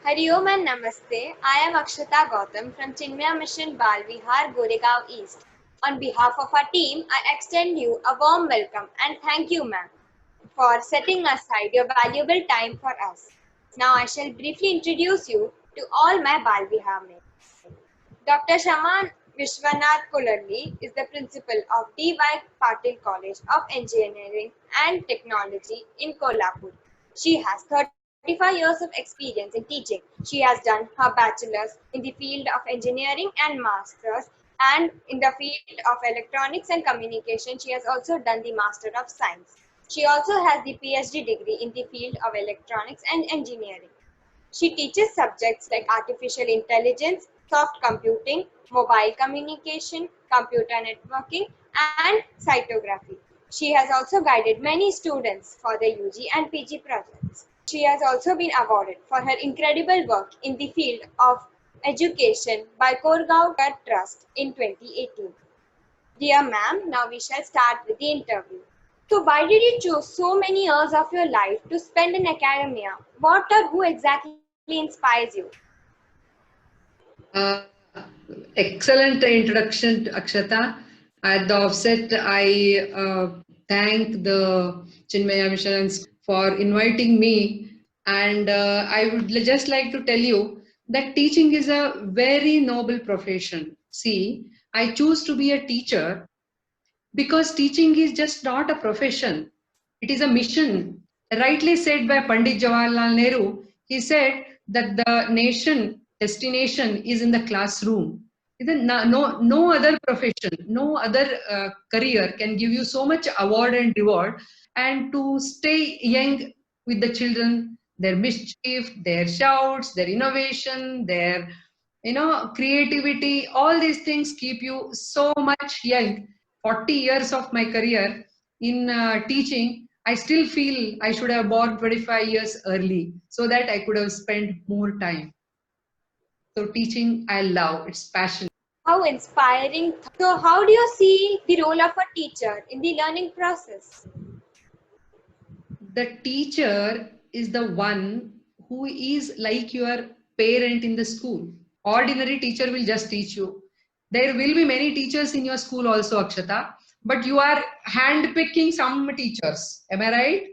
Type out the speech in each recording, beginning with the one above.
Hari Om and Namaste. I am Akshata Gautam from Chinmaya Mission Balvihar, Goregaon East. On behalf of our team, I extend you a warm welcome and thank you, ma'am, for setting aside your valuable time for us. Now I shall briefly introduce you to all my Balvihar mates. Dr. Shaman Vishwanath Kularli is the principal of D.Y. Patil College of Engineering and Technology in Kolhapur. She has 35 years of experience in teaching. She has done her bachelor's in the field of engineering and master's, and in the field of electronics and communication she has also done the Master of Science. She also has the PhD degree in the field of electronics and engineering. She teaches subjects like artificial intelligence, soft computing, mobile communication, computer networking, and cytography. She has also guided many students for their UG and PG projects. She has also been awarded for her incredible work in the field of education by Korgaon Trust in 2018. Dear ma'am, now we shall start with the interview. So why did you choose so many years of your life to spend in academia? What or who exactly inspires you? Uh, Excellent introduction, Akshata. At the offset, I thank the Chinmaya Mission for inviting me. And I would just like to tell you that teaching is a very noble profession. See, I choose to be a teacher because teaching is just not a profession, it is a mission. Rightly said by Pandit Jawaharlal Nehru, he said that the nation destination is in the classroom. No other profession, no other career can give you so much award and reward. And to stay young with the children, their mischief, their shouts, their innovation, their creativity, all these things keep you so much young. 40 years of my career in teaching, I still feel I should have born 25 years early so that I could have spent more time. So teaching, I love, it's passion. How inspiring. So how do you see the role of a teacher in the learning process? The teacher is the one who is like your parent in the school. Ordinary teacher will just teach you. There will be many teachers in your school also, Akshata, but you are handpicking some teachers. Am I right?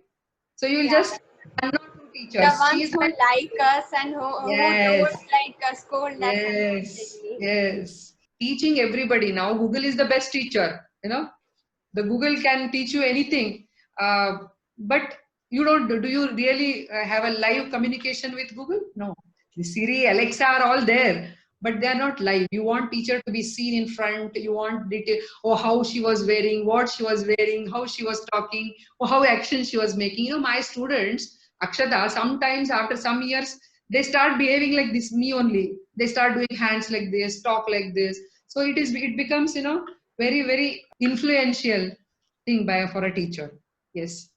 So you will Yeah, just one or two the teachers. She ones is who my like us and who yes, don't like us, scold us yes, unlimitedly. yes. Teaching everybody now. Google is the best teacher. The Google can teach you anything. But you don't. Do you really have a live communication with Google? No. The Siri, Alexa are all there, but they are not live. You want teacher to be seen in front. You want detail. Or how she was wearing, what she was wearing, how she was talking, or how action she was making. My students, Akshata, sometimes after some years, they start behaving like this, me only. They start doing hands like this, talk like this. So it becomes, very, very influential thing for a teacher. Yes.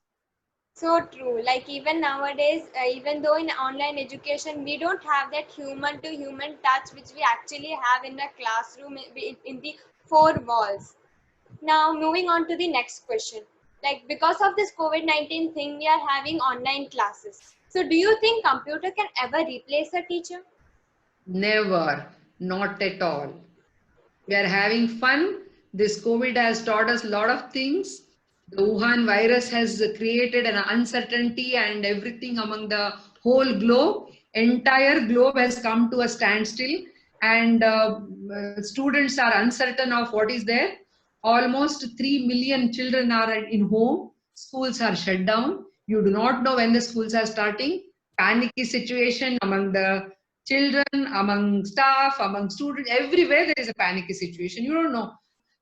So true. Like even nowadays, even though in online education we don't have that human to human touch which we actually have in the classroom in the four walls. Now moving on to the next question. Like because of this COVID-19 thing, we are having online classes. So do you think computer can ever replace a teacher? Never. Not at all. We are having fun. This COVID has taught us a lot of things. The Wuhan virus has created an uncertainty and everything among the whole globe. Entire globe has come to a standstill, and students are uncertain of what is there. Almost 3 million children are in home. Schools are shut down. You do not know when the schools are starting. Panicky situation among the children, among staff, among students, everywhere there is a panicky situation. You don't know.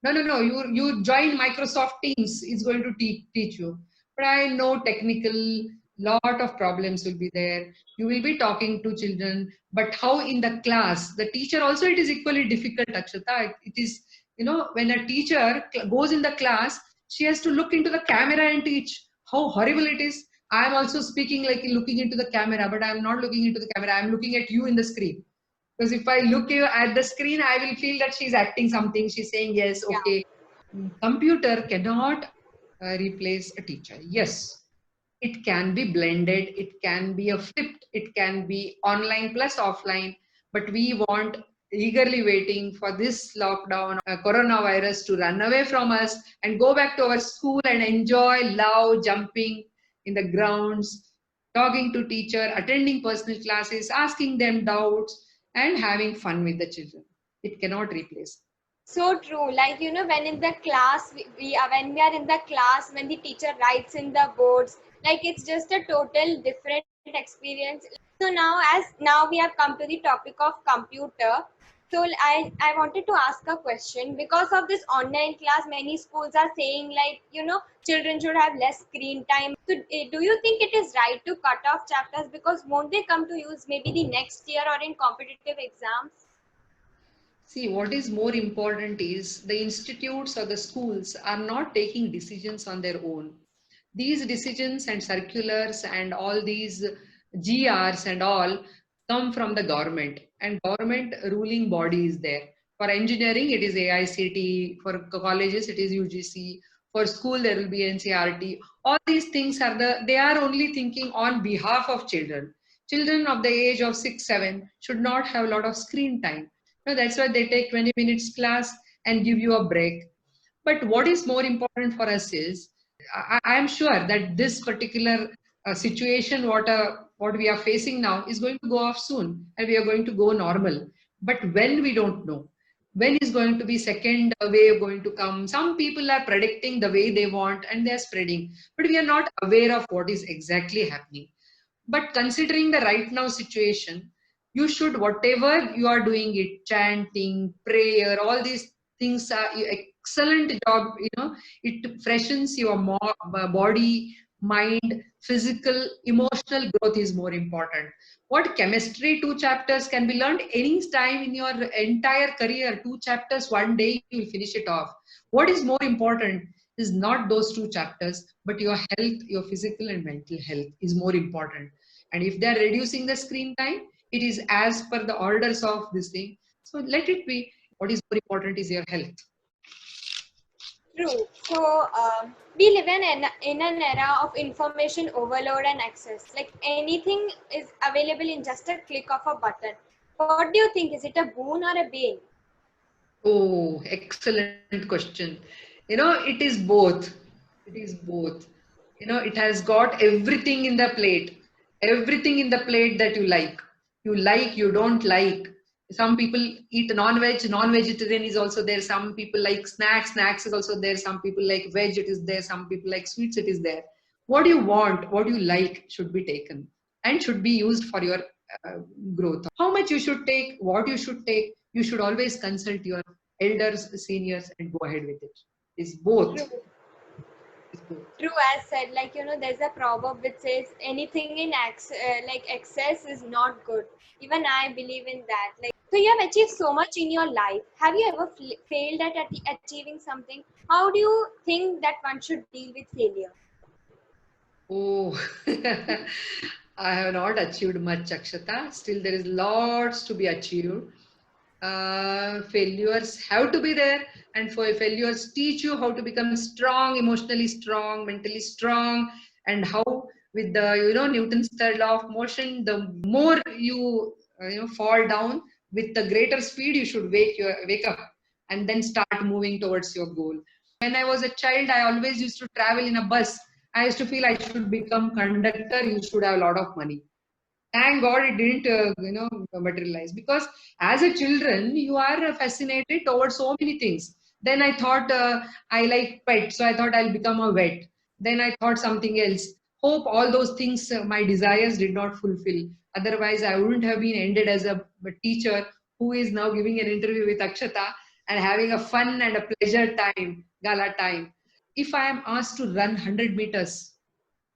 No. You join Microsoft Teams. It's going to teach you. But I know technical lot of problems will be there. You will be talking to children, but how in the class, the teacher also it is equally difficult, Akshata. It is when a teacher goes in the class, she has to look into the camera and teach. How horrible it is. I am also speaking like looking into the camera, but I am not looking into the camera. I am looking at you in the screen. Because if I look you at the screen, I will feel that she's acting something. She's saying yes, Yeah. okay. Computer cannot replace a teacher. Yes, It can be blended, it can be a flipped, it can be online plus offline, but we want eagerly waiting for this lockdown, coronavirus to run away from us and go back to our school and enjoy love, jumping in the grounds, talking to teacher, attending personal classes, asking them doubts, and having fun with the children. It cannot replace. So true. Like, when in the class, we are, when we are in the class, when the teacher writes in the boards, like it's just a total different experience. So now we have come to the topic of computer. So I wanted to ask a question. Because of this online class, many schools are saying like, children should have less screen time. So do you think it is right to cut off chapters, because won't they come to use maybe the next year or in competitive exams? See, what is more important is the institutes or the schools are not taking decisions on their own. These decisions and circulars and all these GRs and all come from the government, and government ruling body is there. For engineering, it is AICTE. For colleges, it is UGC. For school, there will be NCRT. All these things they are only thinking on behalf of children. Children of the age of 6, 7 should not have a lot of screen time. No, that's why they take 20 minutes class and give you a break. But what is more important for us is, I am sure that this particular situation, what we are facing now, is going to go off soon, and we are going to go normal. But when, we don't know. When is going to be second wave going to come? Some people are predicting the way they want and they are spreading, but we are not aware of what is exactly happening. But considering the right now situation, you should, whatever you are doing it, chanting, prayer, all these things are excellent job. It freshens your body, mind, physical, emotional growth is more important. What chemistry, 2 chapters can be learned any time in your entire career. 2 chapters, one day you will finish it off. What is more important is not those 2 chapters, but your health, your physical and mental health is more important. And if they are reducing the screen time, it is as per the orders of this thing. So let it be. What is more important is your health. True. So we live in an era of information overload and access. Like anything is available in just a click of a button. What do you think? Is it a boon or a bane? Oh, excellent question. It is both. It is both. It has got everything in the plate. Everything in the plate that you like. You like, you don't like. Some people eat non-veg, non-vegetarian is also there. Some people like snacks, snacks is also there. Some people like veg, it is there. Some people like sweets, it is there. What you want, what you like should be taken and should be used for your uh, growth. How much you should take, what you should take, you should always consult your elders, seniors, and go ahead with it. It's both. True. It's both. True, as said, like there's a proverb which says anything in like excess is not good. Even I believe in that. Like, so you have achieved so much in your life. Have you ever failed at achieving something? How do you think that one should deal with failure? Oh, I have not achieved much, Akshata. Still, there is lots to be achieved. Failures have to be there, and for failures teach you how to become strong, emotionally strong, mentally strong, and how, with the Newton's third law of motion, the more you fall down, with the greater speed you should wake up and then start moving towards your goal. When I was a child, I always used to travel in a bus. I used to feel I should become conductor. You should have a lot of money. Thank God it didn't materialize, because as a children you are fascinated towards so many things. Then I thought I like pets, so I thought I'll become a vet. Then I thought something else. Hope all those things, my desires did not fulfill. Otherwise I wouldn't have been ended as a teacher who is now giving an interview with Akshata and having a fun and a pleasure time, gala time. If I am asked to run 100 meters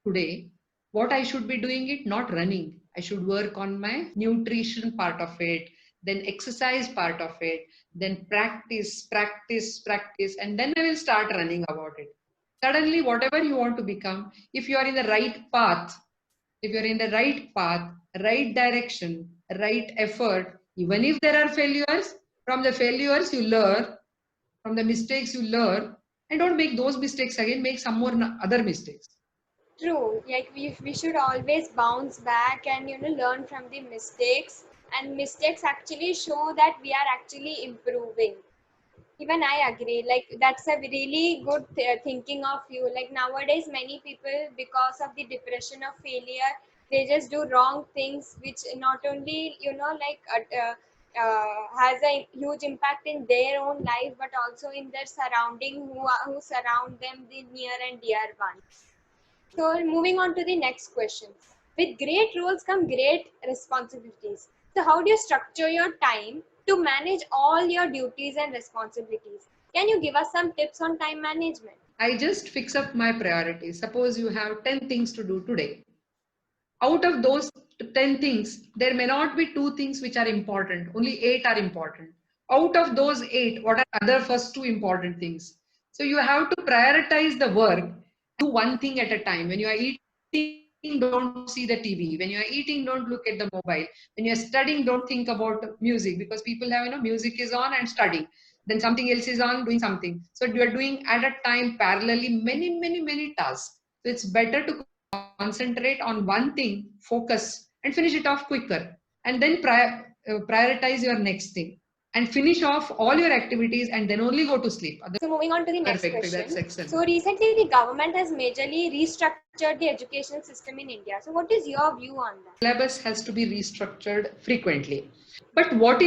today, what I should be doing it, not running. I should work on my nutrition part of it, then exercise part of it, then practice, practice, practice, and then I will start running about it. Suddenly, whatever you want to become, if you are in the right path, if you're in the right path, right direction, right effort, even if there are failures, from the failures you learn, from the mistakes you learn, and don't make those mistakes again, make some more other mistakes. True, like we should always bounce back and learn from the mistakes, and mistakes actually show that we are actually improving. Even I agree. Like that's a really good thinking of you. Like nowadays, many people, because of the depression of failure, they just do wrong things, which not only has a huge impact in their own life, but also in their surrounding who surround them, the near and dear ones. So moving on to the next question. With great roles come great responsibilities. So how do you structure your time to manage all your duties and responsibilities? Can you give us some tips on time management? I just fix up my priorities. Suppose you have 10 things to do today. Out of those 10 things, there may not be two things which are important, only 8 are important. Out of those 8, what are other first two important things? So you have to prioritize the work, do one thing at a time. When you are eating, don't see the TV. When you are eating, don't look at the mobile. When you are studying, don't think about music, because people have, music is on and studying. Then something else is on, doing something. So you are doing at a time parallelly many tasks. So it's better to concentrate on one thing, focus, and finish it off quicker. And then prioritize your next thing. And finish off all your activities and then only go to sleep. So moving on to the next Perfect, that's question. excellent. So recently the government has majorly restructured the education system in India. So what is your view on that? Syllabus has to be restructured frequently. But what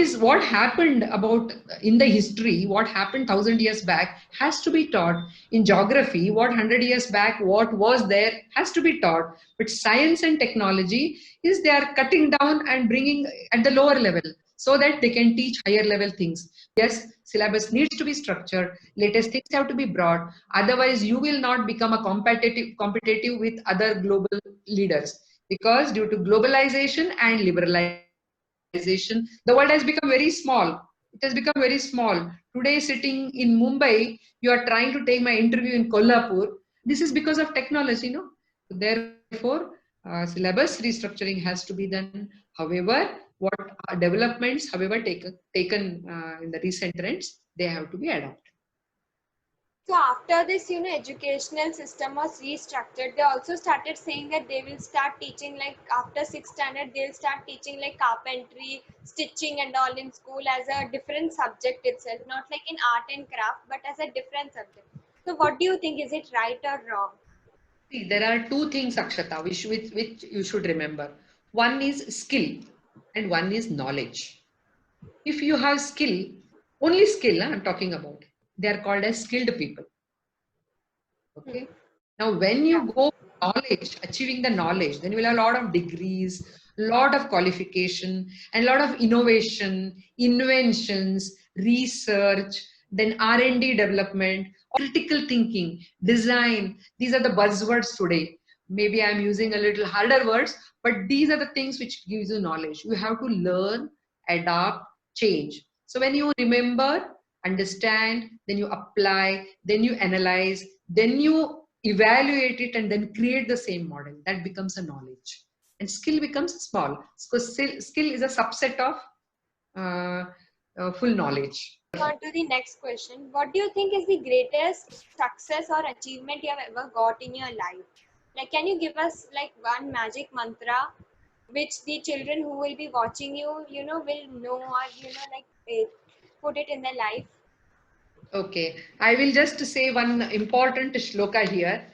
happened about in the history, what happened 1,000 years back has to be taught. In geography, what 100 years back, what was there has to be taught. But science and technology is they are cutting down and bringing at the lower level so that they can teach higher level things. Yes, syllabus needs to be structured. Latest things have to be brought. Otherwise, you will not become a competitive with other global leaders, because due to globalization and liberalization, the world has become very small. It has become very small. Today, sitting in Mumbai, you are trying to take my interview in Kolhapur. This is because of technology. Therefore, syllabus restructuring has to be done. However, what developments, however taken in the recent trends, they have to be adopted. So after this, educational system was restructured, they also started saying that they will start teaching, like after sixth standard, they'll start teaching like carpentry, stitching and all in school as a different subject itself, not like in art and craft, but as a different subject. So what do you think? Is it right or wrong? See, there are two things, Akshata, which you should remember. One is skill and one is knowledge. If you have skill, only skill, I'm talking about, they are called as skilled people. Okay. Now, when Yeah. you go knowledge, achieving the knowledge, then you will have a lot of degrees, lot of qualification, and a lot of innovation, inventions, research, then R&D development, critical thinking, design. These are the buzzwords today. Maybe I'm using a little harder words, but these are the things which gives you knowledge. You have to learn, adapt, change. So when you remember, understand, then you apply, then you analyze, then you evaluate it, and then create the same model. That becomes a knowledge. And skill becomes small. Because skill is a subset of full knowledge. On to the next question. What do you think is the greatest success or achievement you have ever got in your life? Like, can you give us like one magic mantra which the children who will be watching you, will know, or put it in their life? Okay, I will just say one important shloka here.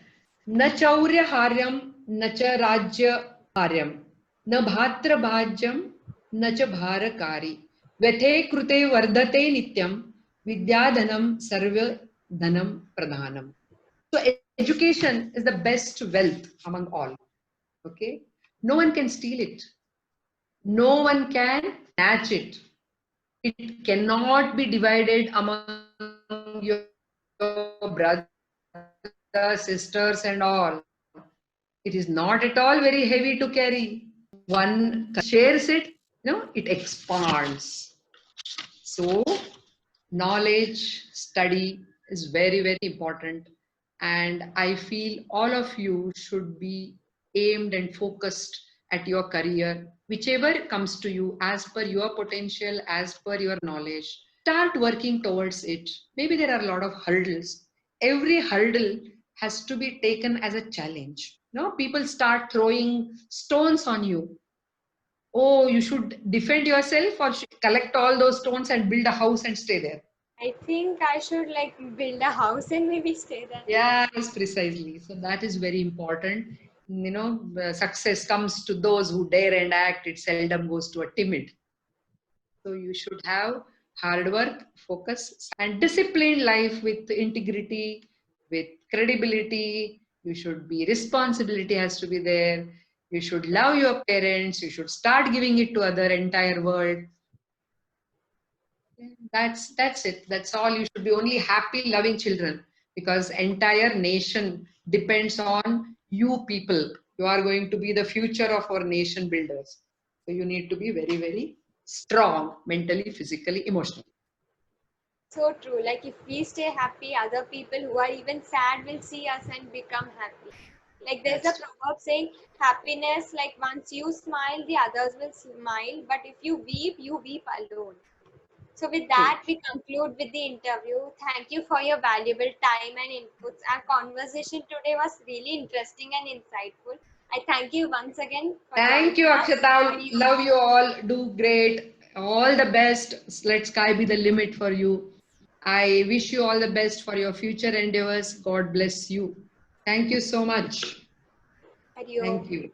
Na chaurya haryam, na cha rajya haryam, na bhatra bhajyam, na cha bharakari. Vyathe krute vardhate nityam, vidyadhanam sarva dhanam pradhanam. So education is the best wealth among all. Okay, no one can steal it. No one can snatch it. It cannot be divided among your brothers, sisters, and all. It is not at all very heavy to carry. One shares it, it expands. So, knowledge, study is very important. And I feel all of you should be aimed and focused at your career, whichever comes to you as per your potential, as per your knowledge. Start working towards it. Maybe there are a lot of hurdles. Every hurdle has to be taken as a challenge. No, people start throwing stones on you. Oh, you should defend yourself or collect all those stones and build a house and stay there. I think I should like build a house and maybe stay there. Yes, precisely. So that is very important. Success comes to those who dare and act. It seldom goes to a timid. So you should have hard work, focus, and disciplined life with integrity, with credibility. You should be responsibility has to be there. You should love your parents. You should start giving it to other entire world. That's it. That's all. You should be only happy, loving children because entire nation depends on you people. You are going to be the future of our nation builders. So you need to be very, very strong mentally, physically, emotionally. So true. Like if we stay happy, other people who are even sad will see us and become happy. Like there's a That's proverb saying happiness, like once you smile, the others will smile. But if you weep alone. So with true. that, we conclude with the interview. Thank you for your valuable time and inputs. Our conversation today was really interesting and insightful. I thank you once again for Thank you, joining us. Akshata. Love you all. Do great. All the best. Let sky be the limit for you. I wish you all the best for your future endeavors. God bless you. Thank you so much. Hariom. Thank you.